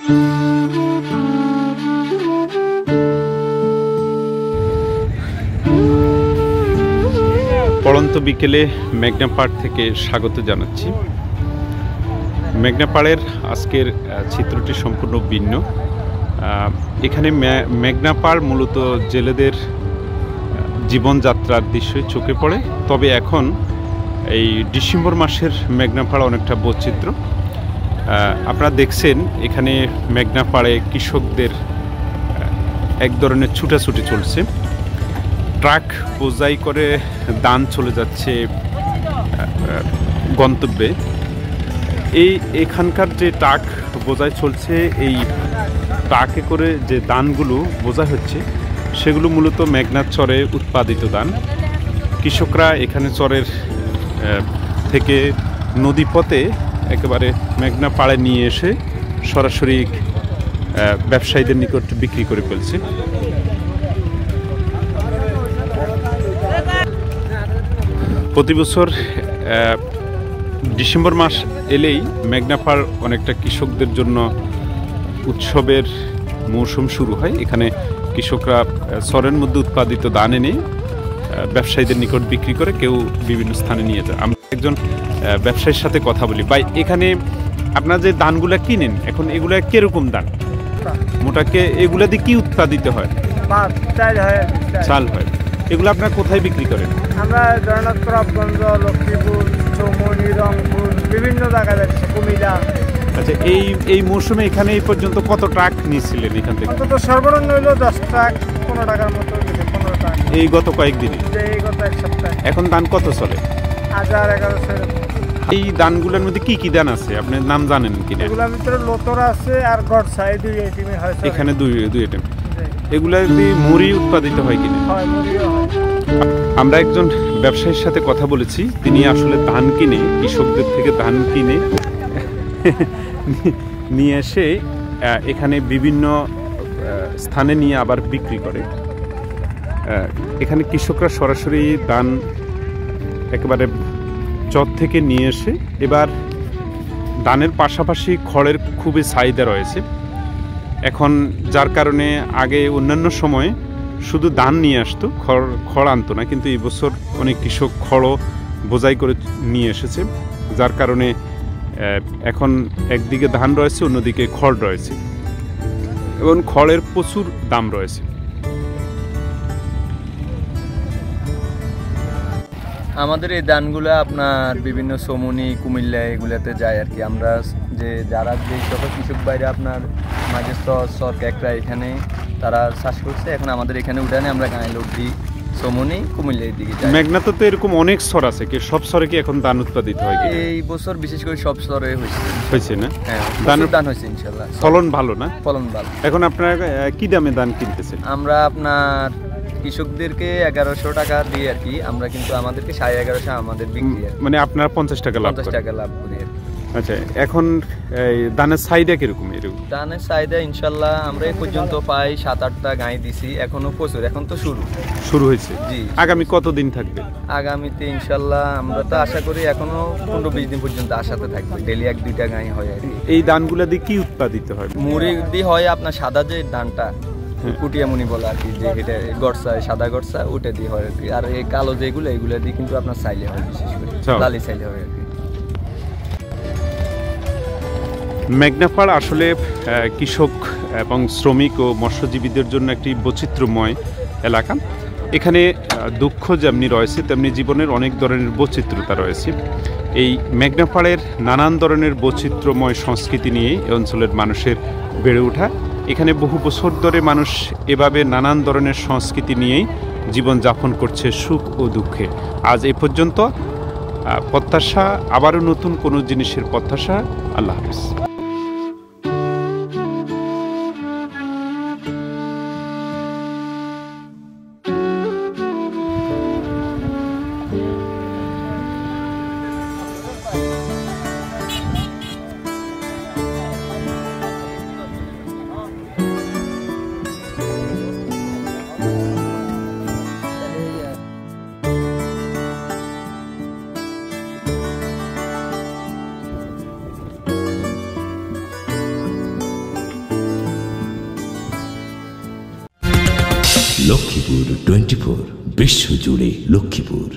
পড়ন্ত বিকেলে মেঘনা পাড় থেকে স্বাগত জানাচ্ছি। মেঘনা পাড়ের আজকের চিত্রটি সম্পূর্ণ ভিন্ন। এখানে মেঘনা পাড় মূলত জেলেদের জীবনযাত্রার দৃশ্যই চোখে পড়ে। তবে এখন এই ডিসেম্বর মাসের মেঘনা পাড় অনেকটা বৈচিত্র্য। আপনারা দেখছেন এখানে মেঘনা পাড়ে কৃষকদের এক ধরনের ছুটাছুটি চলছে। ট্রাক বোঝাই করে ধান চলে যাচ্ছে গন্তব্যে। এখানকার যে ট্রাক বোঝাই চলছে, এই ট্রাকে করে যে ধানগুলো বোঝা হচ্ছে সেগুলো মূলত মেঘনার চরে উৎপাদিত ধান। কৃষকরা এখানে চরের থেকে নদীপথে একেবারে মেঘনা পাড়ে নিয়ে এসে সরাসরি ব্যবসায়ীদের নিকট বিক্রি করে ফেলছে। প্রতি বছর ডিসেম্বর মাস এলেই মেঘনা পাড় অনেকটা কৃষকদের জন্য উৎসবের মৌসুম শুরু হয়। এখানে কৃষকরা চরের মধ্যে উৎপাদিত ধান এনে ব্যবসায়ীদের নিকট বিক্রি করে, কেউ বিভিন্ন স্থানে নিয়ে যায়। আমরা একজন ব্যবসায়ীর সাথে কথা বলি। ভাই, এখানে আপনারা যে ধানগুলা কিনেন এখন এগুলা কিরকম ধান? মোটাকে এগুলা দিয়ে কি উৎপাদিত হয়? চাল হয়। এগুলো আপনারা কোথায় বিক্রি করেন? আমরা জগন্নাথগঞ্জ, লক্ষ্মীপুর, চৌমনি, রংপুর, বিভিন্ন জায়গায় যাচ্ছে, কুমিল্লা। আচ্ছা, এই মৌসুমে এখানে এই পর্যন্ত কত ট্রাক নিয়েছিলেন এখান থেকে? অন্তত সর্বনিম্ন হইল 10 ট্রাক, 15 টাকার মতো, 15 টাকা এই গত কয়েকদিনে? এই গত এক সপ্তাহে। এখন ধান কত চলে? 1000-1100। এই ধানগুলোর মধ্যে কি কি ধান আছে আপনি নাম জানেন কিনা? এগুলোর ভিতরে লোতরা আছে আর গড়সা, এই দুই আইটেমে হয়। এখানে দুই আইটেম। এগুলা দিয়ে মুড়ি উৎপাদিত হয় কিনা? হয়, মুড়িও হয়। আমরা একজন ব্যবসায়ীর সাথে কথা বলেছি। তিনি আসলে ধান কিনে, কৃষকদের থেকে ধান কিনে নিয়ে এসে এখানে বিভিন্ন স্থানে নিয়ে আবার বিক্রি করে। এখানে কৃষকরা সরাসরি ধান একেবারে চর থেকে নিয়ে এসে, এবার ধানের পাশাপাশি খড়ের খুবই চাহিদা রয়েছে এখন, যার কারণে আগে অন্যান্য সময় শুধু ধান নিয়ে আসতো, খড় আনতো না, কিন্তু এই বছর অনেক কৃষক খড়ও বোঝাই করে নিয়ে এসেছে। যার কারণে এখন একদিকে ধান রয়েছে, অন্যদিকে খড় রয়েছে এবং খড়ের প্রচুর দাম রয়েছে। আমাদের এই ধানগুলো আপনার বিভিন্ন সমনি, কুমিল্লা এগুলাতে যায় আর কি। আমরা যারা যে সকল কৃষক বাইরে আপনার মাঝে চর ক্যাকড়া এখানে তারা চাষ করছে, এখন আমাদের এখানে উঠানে আমরা গায়ে লোক দিই সমনি, কুমিল্লা এই দিকে। মেঘনাতে তো এরকম অনেক চর আছে, কি সব চরে কি এখন ধান উৎপাদিত হয়? এই বছর বিশেষ করে সব চরে হয়েছে না? হ্যাঁ, ধান হয়েছে ইনশাল্লাহ। ফলন ভালো না? ফলন ভালো। এখন আপনারা কি দামে ধান কিনতেছেন? আমরা আপনার কৃষকদেরকে 1100 টাকা দিয়ে আর কি, আমরা কিন্তু আমাদেরকে 1150 আমাদের বিক্রি। মানে আপনারা 50 টাকা লাভ করেন? 50 টাকা লাভ করি আর কি। আচ্ছা, এখন ধানের চাহিদা কিরকম? ধানের চাহিদা ইনশাল্লাহ আমরা এই পর্যন্ত পাই 7-8টা গাই দিছি, এখনো প্রচুর। এখন তো শুরু হয়েছে। জি। আগামী কতদিন থাকবে? আগামীতে ইনশাল্লাহ আমরা তো আশা করি এখনো 15-20 দিন পর্যন্ত আশাতে থাকবে। ডেলি 1-2টা গাই হয় আর কি। এই ধানগুলা দিয়ে কি উৎপাদিত হয়? মুড়ি দিয়ে হয় আপনার সাদা যে ধানটা, কুটিয়ামুনি বলে আর কি, যে এটা গড়সা, সাদা গড়সা, ওটা দিয়ে হয় আর কি। আর এই কালো যেগুলো এগুলো দিয়ে কিন্তু আপনার চাইলে হয়, বিশেষ করে লালি চাইলে হয় আর কি। মেঘনা পাড় আসলে কৃষক এবং শ্রমিক ও মৎস্যজীবীদের জন্য একটি বৈচিত্র্যময় এলাকা। এখানে দুঃখ যেমনি রয়েছে তেমনি জীবনের অনেক ধরনের বৈচিত্র্যতা রয়েছে। এই মেঘনা পাড়ের নানান ধরনের বৈচিত্র্যময় সংস্কৃতি নিয়ে এই অঞ্চলের মানুষের বেড়ে ওঠা। এখানে বহু বছর ধরে মানুষ এভাবে নানান ধরনের সংস্কৃতি নিয়েই জীবনযাপন করছে, সুখ ও দুঃখে। আজ এই পর্যন্ত। প্রত্যাশা আবারও নতুন কোনো জিনিসের প্রত্যাশা। আল্লাহ হাফেজ। লক্ষ্মীপুর 24 বিশ্বজুড়ে লক্ষ্মীপুর।